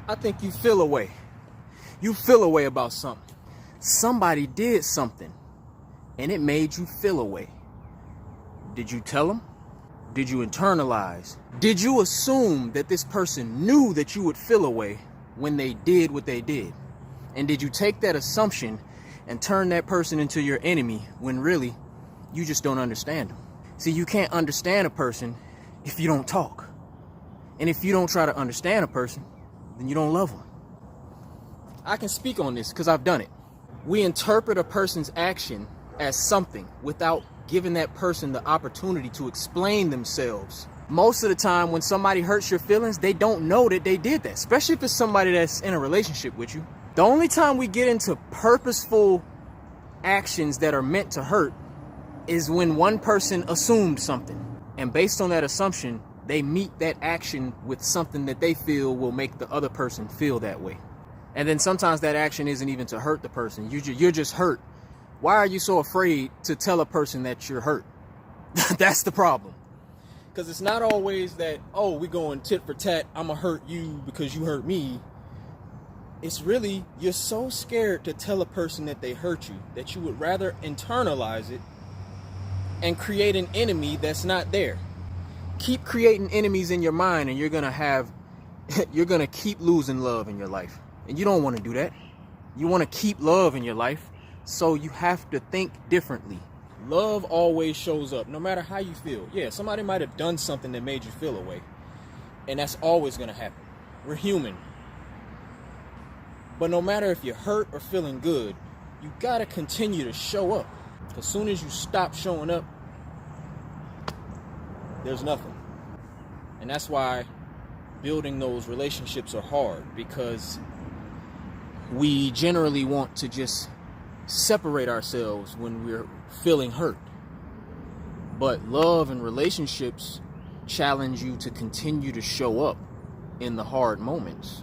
I think you feel a way. You feel a way about something. Somebody did something and it made you feel a way. Did you tell them? Did you internalize? Did you assume that this person knew that you would feel a way when they did what they did? And did you take that assumption and turn that person into your enemy when really you just don't understand them? See, you can't understand a person if you don't talk. And if you don't try to understand a person, then you don't love them. I can speak on this because I've done it. We interpret a person's action as something without giving that person the opportunity to explain themselves. Most of the time when somebody hurts your feelings, they don't know that they did that, especially if it's somebody that's in a relationship with you. The only time we get into purposeful actions that are meant to hurt is when one person assumed something. And based on that assumption, they meet that action with something that they feel will make the other person feel that way. And then sometimes that action isn't even to hurt the person. You're just hurt. Why are you so afraid to tell a person that you're hurt? That's the problem. Because it's not always that, oh, we're going tit for tat, I'm going to hurt you because you hurt me. It's really, you're so scared to tell a person that they hurt you that you would rather internalize it and create an enemy that's not there. Keep creating enemies in your mind and you're going to keep losing love in your life. And you don't want to do that. You want to keep love in your life. So you have to think differently. Love always shows up, no matter how you feel. Yeah, somebody might have done something that made you feel a way. And that's always going to happen. We're human. But no matter if you're hurt or feeling good, you got to continue to show up. As soon as you stop showing up, there's nothing. And that's why building those relationships are hard, because we generally want to just separate ourselves when we're feeling hurt. But love and relationships challenge you to continue to show up in the hard moments.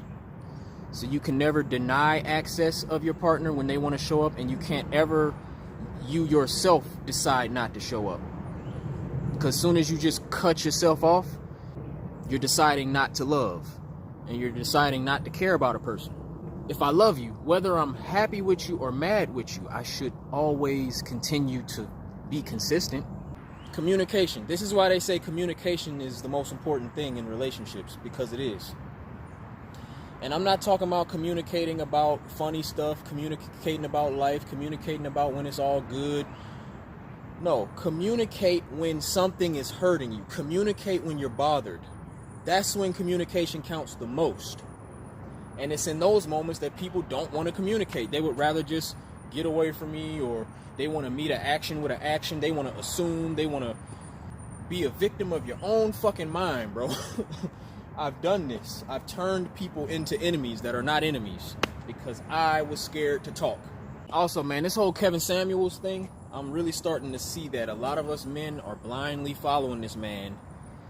So you can never deny access of your partner when they want to show up, and you can't ever, you yourself, decide not to show up. Because as soon as you just cut yourself off, you're deciding not to love, and you're deciding not to care about a person. If I love you, whether I'm happy with you or mad with you, I should always continue to be consistent. Communication. This is why they say communication is the most important thing in relationships, because it is. And I'm not talking about communicating about funny stuff, communicating about life, communicating about when it's all good. No, communicate when something is hurting you. Communicate when you're bothered. That's when communication counts the most. And it's in those moments that people don't want to communicate. They would rather just get away from me, or they want to meet an action with an action. They want to assume. They want to be a victim of your own fucking mind, bro. I've done this. I've turned people into enemies that are not enemies because I was scared to talk. Also, man, this whole Kevin Samuels thing, I'm really starting to see that a lot of us men are blindly following this man.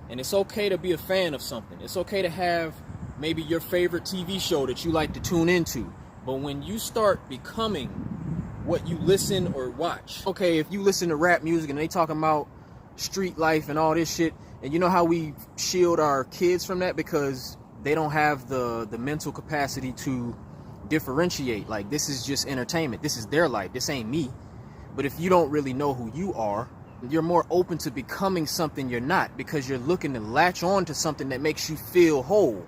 And it's okay to be a fan of something. It's okay to have maybe your favorite TV show that you like to tune into. But when you start becoming what you listen or watch. Okay, if you listen to rap music and they talking about street life and all this shit, and you know how we shield our kids from that because they don't have the mental capacity to differentiate. Like, this is just entertainment. This is their life. This ain't me. But if you don't really know who you are, you're more open to becoming something you're not, because you're looking to latch on to something that makes you feel whole.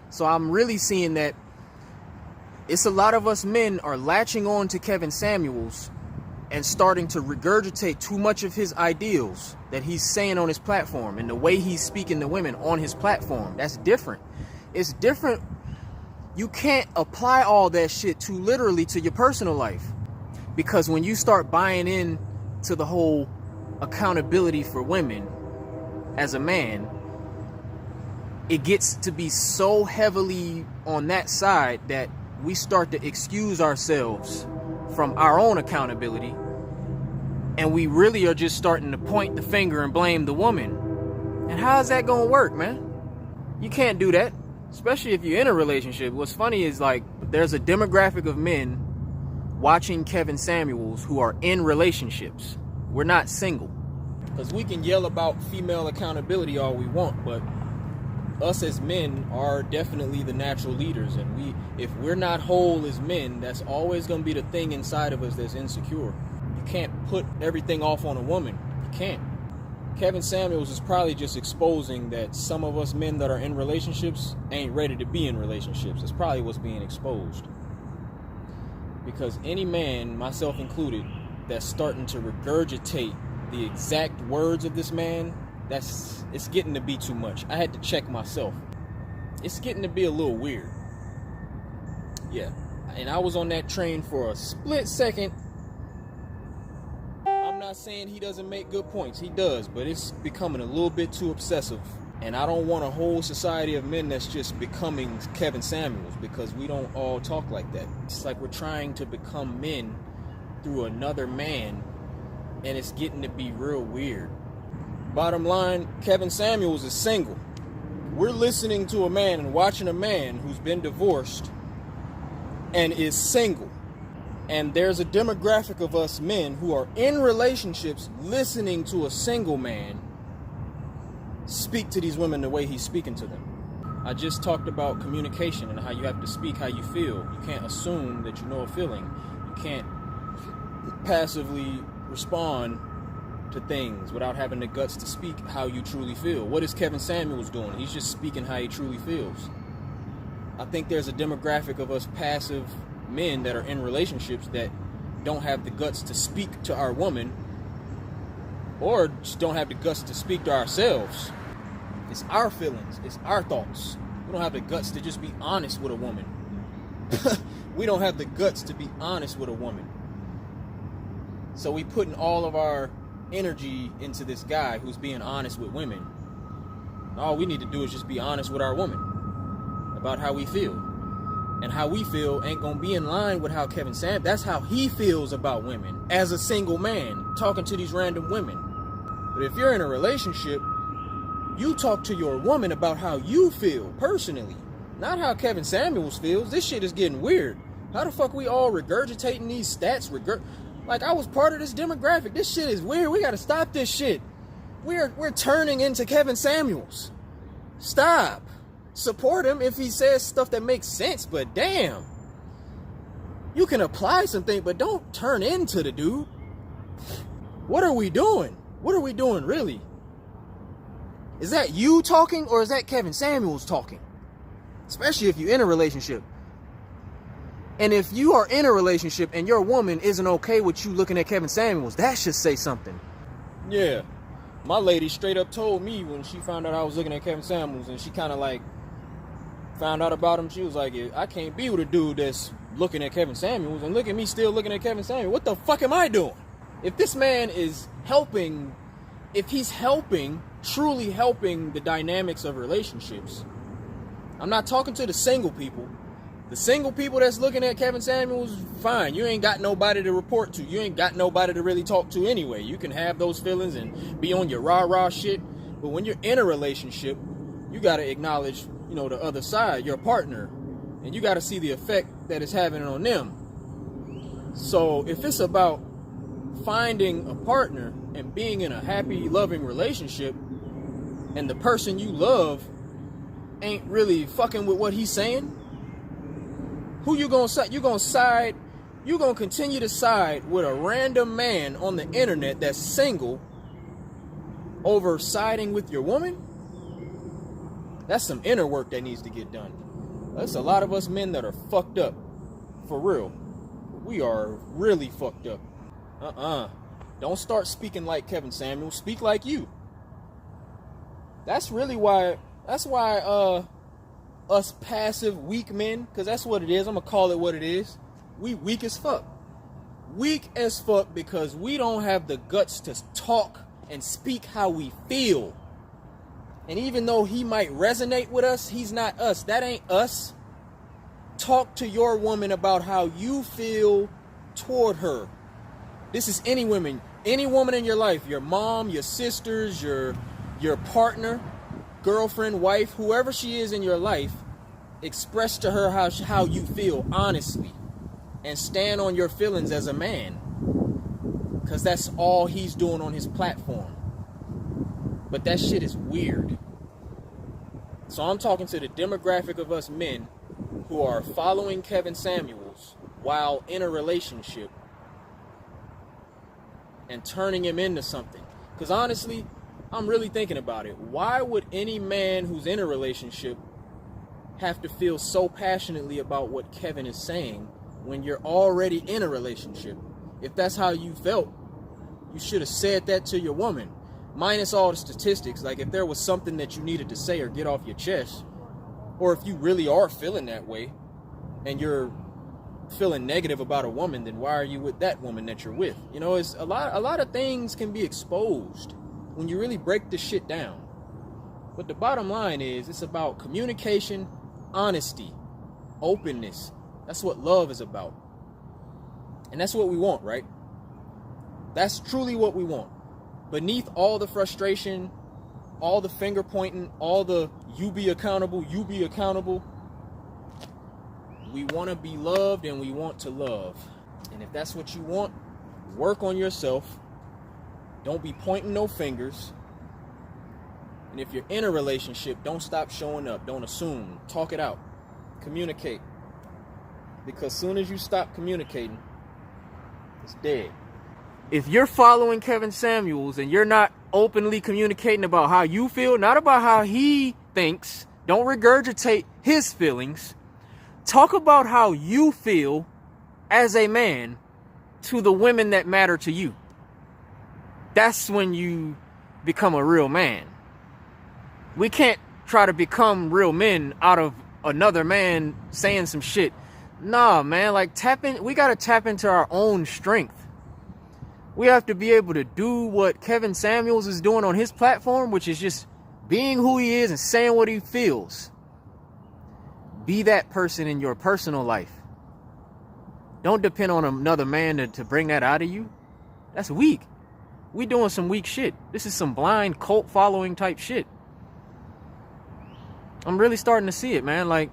So I'm really seeing that it's a lot of us men are latching on to Kevin Samuels and starting to regurgitate too much of his ideals that he's saying on his platform, and the way he's speaking to women on his platform. That's different. It's different. You can't apply all that shit too literally to your personal life, because when you start buying in to the whole accountability for women as a man, it gets to be so heavily on that side that we start to excuse ourselves from our own accountability, and we really are just starting to point the finger and blame the woman. And how is that gonna work, man? You can't do that, especially if you're in a relationship. What's funny is, like, there's a demographic of men watching Kevin Samuels who are in relationships. We're not single. Because we can yell about female accountability all we want, but us as men are definitely the natural leaders, and if we're not whole as men, that's always going to be the thing inside of us that's insecure. You can't put everything off on a woman. You can't. Kevin Samuels is probably just exposing that some of us men that are in relationships ain't ready to be in relationships. That's probably what's being exposed. Because any man, myself included, that's starting to regurgitate the exact words of this man, it's getting to be too much. I had to check myself. It's getting to be a little weird. Yeah. And I was on that train for a split second. I'm not saying he doesn't make good points. He does, but it's becoming a little bit too obsessive. And I don't want a whole society of men that's just becoming Kevin Samuels, because we don't all talk like that. It's like we're trying to become men through another man, and it's getting to be real weird. Bottom line, Kevin Samuels is single. We're listening to a man and watching a man who's been divorced and is single. And there's a demographic of us men who are in relationships listening to a single man speak to these women the way he's speaking to them. I just talked about communication and how you have to speak how you feel. You can't assume that you know a feeling. You can't passively respond to things without having the guts to speak how you truly feel. What is Kevin Samuels doing? He's just speaking how he truly feels. I think there's a demographic of us passive men that are in relationships that don't have the guts to speak to our woman, or just don't have the guts to speak to ourselves. It's our feelings. It's our thoughts. We don't have the guts to just be honest with a woman. We don't have the guts to be honest with a woman. So we putting all of our energy into this guy who's being honest with women. All we need to do is just be honest with our woman about how we feel. And how we feel ain't gonna be in line with how Kevin Sam. That's how he feels about women as a single man talking to these random women. But if you're in a relationship, you talk to your woman about how you feel personally, not how Kevin Samuels feels. This shit is getting weird. How the fuck we all regurgitating these stats? Like, I was part of this demographic. This shit is weird. We gotta stop this shit. We're turning into Kevin Samuels. Stop. Support him if he says stuff that makes sense, but damn. You can apply something, but don't turn into the dude. What are we doing? What are we doing, really? Is that you talking, or is that Kevin Samuels talking? Especially if you're in a relationship. And if you are in a relationship and your woman isn't okay with you looking at Kevin Samuels, that should say something. Yeah. My lady straight up told me when she found out I was looking at Kevin Samuels, and she kind of like found out about him. She was like, I can't be with a dude that's looking at Kevin Samuels, and look at me still looking at Kevin Samuels. What the fuck am I doing? If this man is helping, if he's helping, truly helping the dynamics of relationships, I'm not talking to the single people. The single people that's looking at Kevin Samuels, fine. You ain't got nobody to report to. You ain't got nobody to really talk to anyway. You can have those feelings and be on your rah-rah shit. But when you're in a relationship, you got to acknowledge, the other side, your partner. And you got to see the effect that it's having on them. So if it's about finding a partner and being in a happy, loving relationship, and the person you love ain't really fucking with what he's saying, who you gonna side? You gonna continue to side with a random man on the internet that's single over siding with your woman? That's some inner work that needs to get done. That's a lot of us men that are fucked up. For real. We are really fucked up. Don't start speaking like Kevin Samuel. Speak like you. That's why us passive weak men, because that's what it is. I'm gonna call it what it is. We weak as fuck. Weak as fuck because we don't have the guts to talk and speak how we feel. And even though he might resonate with us, he's not us. That ain't us. Talk to your woman about how you feel toward her. This is any woman in your life, your mom, your sisters, your partner, girlfriend, wife, whoever she is in your life. Express to her how you feel honestly, and stand on your feelings as a man, because that's all he's doing on his platform. But that shit is weird. So I'm talking to the demographic of us men who are following Kevin Samuels while in a relationship and turning him into something. Because honestly, I'm really thinking about it. Why would any man who's in a relationship have to feel so passionately about what Kevin is saying when you're already in a relationship? If that's how you felt, you should have said that to your woman. Minus all the statistics, like if there was something that you needed to say or get off your chest, or if you really are feeling that way and you're feeling negative about a woman, then why are you with that woman that you're with? You know, it's a lot of things can be exposed when you really break the shit down. But the bottom line is, it's about communication, honesty, openness. That's what love is about. And that's what we want, right? That's truly what we want. Beneath all the frustration, all the finger pointing, all the you be accountable, we want to be loved and we want to love. And if that's what you want, work on yourself. Don't be pointing no fingers. And if you're in a relationship, don't stop showing up. Don't assume. Talk it out. Communicate. Because soon as you stop communicating, it's dead. If you're following Kevin Samuels and you're not openly communicating about how you feel, not about how he thinks, don't regurgitate his feelings. Talk about how you feel as a man to the women that matter to you. That's when you become a real man. We can't try to become real men out of another man saying some shit. Nah, man, like we gotta tap into our own strength. We have to be able to do what Kevin Samuels is doing on his platform, which is just being who he is and saying what he feels. Be that person in your personal life. Don't depend on another man to bring that out of you. That's weak. We doing some weak shit. This is some blind cult following type shit. I'm really starting to see it, man. Like,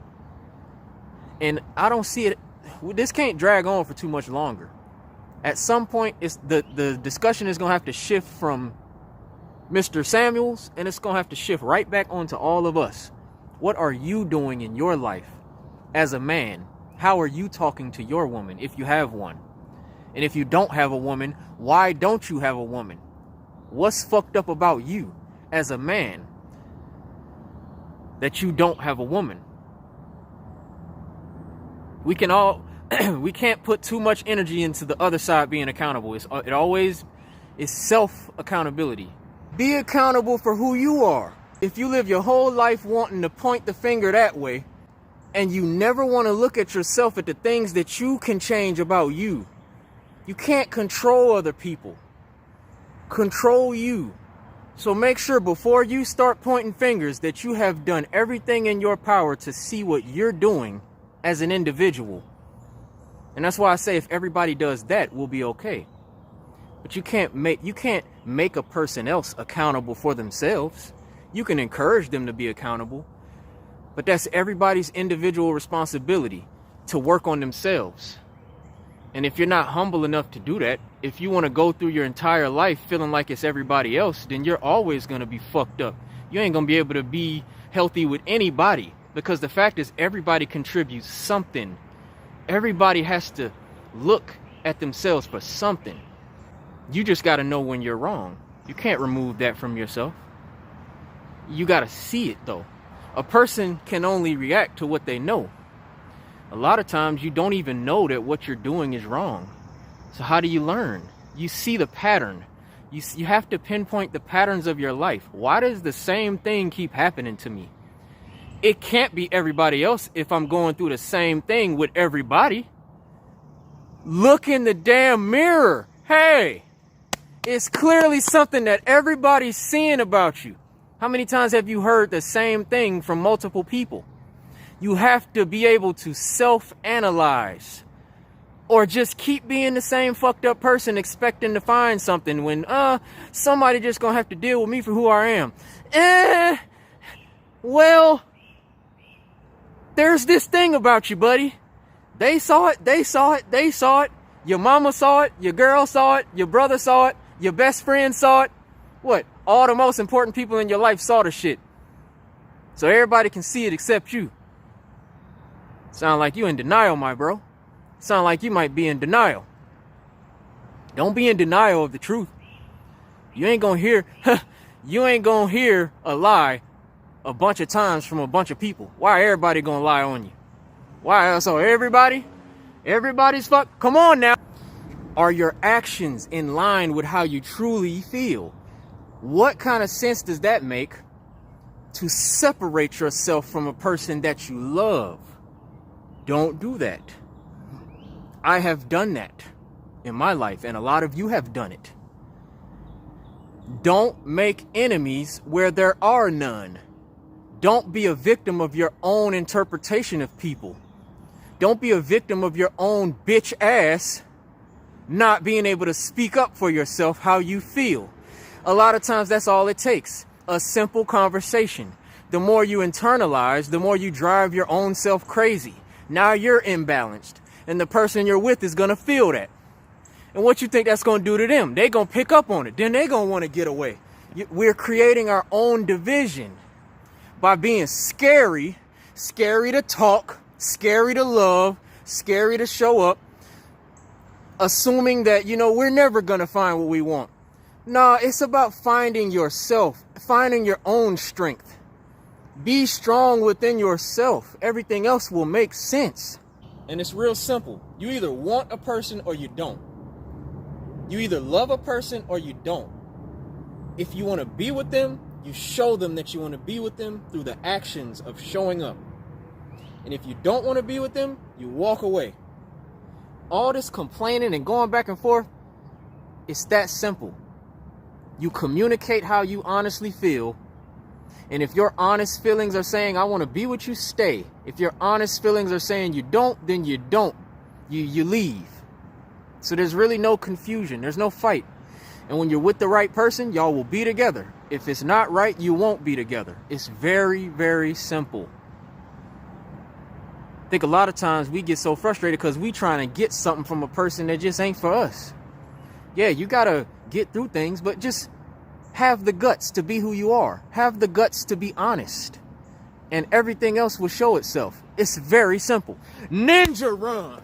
and I don't see it. This can't drag on for too much longer. At some point, it's the discussion is going to have to shift from Mr. Samuels, and it's going to have to shift right back onto all of us. What are you doing in your life as a man? How are you talking to your woman if you have one? And if you don't have a woman, why don't you have a woman? What's fucked up about you as a man that you don't have a woman? We can't put too much energy into the other side being accountable. It always is self-accountability. Be accountable for who you are. If you live your whole life wanting to point the finger that way, and you never want to look at yourself at the things that you can change about you, you can't control other people. Control you. So make sure before you start pointing fingers that you have done everything in your power to see what you're doing as an individual. And that's why I say if everybody does that, we'll be okay. But you can't make a person else accountable for themselves. You can encourage them to be accountable, but that's everybody's individual responsibility to work on themselves. And if you're not humble enough to do that, if you want to go through your entire life feeling like it's everybody else, then you're always going to be fucked up. You ain't going to be able to be healthy with anybody, because the fact is everybody contributes something. Everybody has to look at themselves for something. You just got to know when you're wrong. You can't remove that from yourself. You got to see it though. A person can only react to what they know. A lot of times you don't even know that what you're doing is wrong. So how do you learn? You see the pattern. You have to pinpoint the patterns of your life. Why does the same thing keep happening to me? It can't be everybody else if I'm going through the same thing with everybody. Look in the damn mirror. Hey, it's clearly something that everybody's seeing about you. How many times have you heard the same thing from multiple people? You have to be able to self-analyze, or just keep being the same fucked up person expecting to find something when somebody just gonna have to deal with me for who I am. Well, there's this thing about you, buddy. They saw it. Your mama saw it, your girl saw it, your brother saw it, your best friend saw it. What? All the most important people in your life saw the shit. So everybody can see it except you. Sound like you in denial, my bro. Sound like you might be in denial. Don't be in denial of the truth. You ain't gonna hear a lie a bunch of times from a bunch of people. Why everybody gonna lie on you? Why? So everybody's fuck. Come on now. Are your actions in line with how you truly feel? What kind of sense does that make to separate yourself from a person that you love? Don't do that. I have done that in my life, and a lot of you have done it. Don't make enemies where there are none. Don't be a victim of your own interpretation of people. Don't be a victim of your own bitch ass not being able to speak up for yourself how you feel. A lot of times that's all it takes. A simple conversation. The more you internalize, the more you drive your own self crazy. Now you're imbalanced, and the person you're with is gonna feel that. And what you think that's gonna do to them? They gonna pick up on it. Then they gonna want to get away. We're creating our own division by being scary to talk, scary to love, scary to show up, assuming that, we're never gonna find what we want. No, it's about finding yourself, finding your own strength. Be strong within yourself. Everything else will make sense. And it's real simple. You either want a person or you don't. You either love a person or you don't. If you want to be with them, you show them that you want to be with them through the actions of showing up. And if you don't want to be with them, you walk away. All this complaining and going back and forth, it's that simple. You communicate how you honestly feel. And if your honest feelings are saying, I want to be with you, stay. If your honest feelings are saying you don't, then you don't. You leave. So there's really no confusion. There's no fight. And when you're with the right person, y'all will be together. If it's not right, you won't be together. It's very, very simple. I think a lot of times we get so frustrated because we trying to get something from a person that just ain't for us. Yeah, you got to get through things, but just have the guts to be who you are. Have the guts to be honest. And everything else will show itself. It's very simple. Ninja run.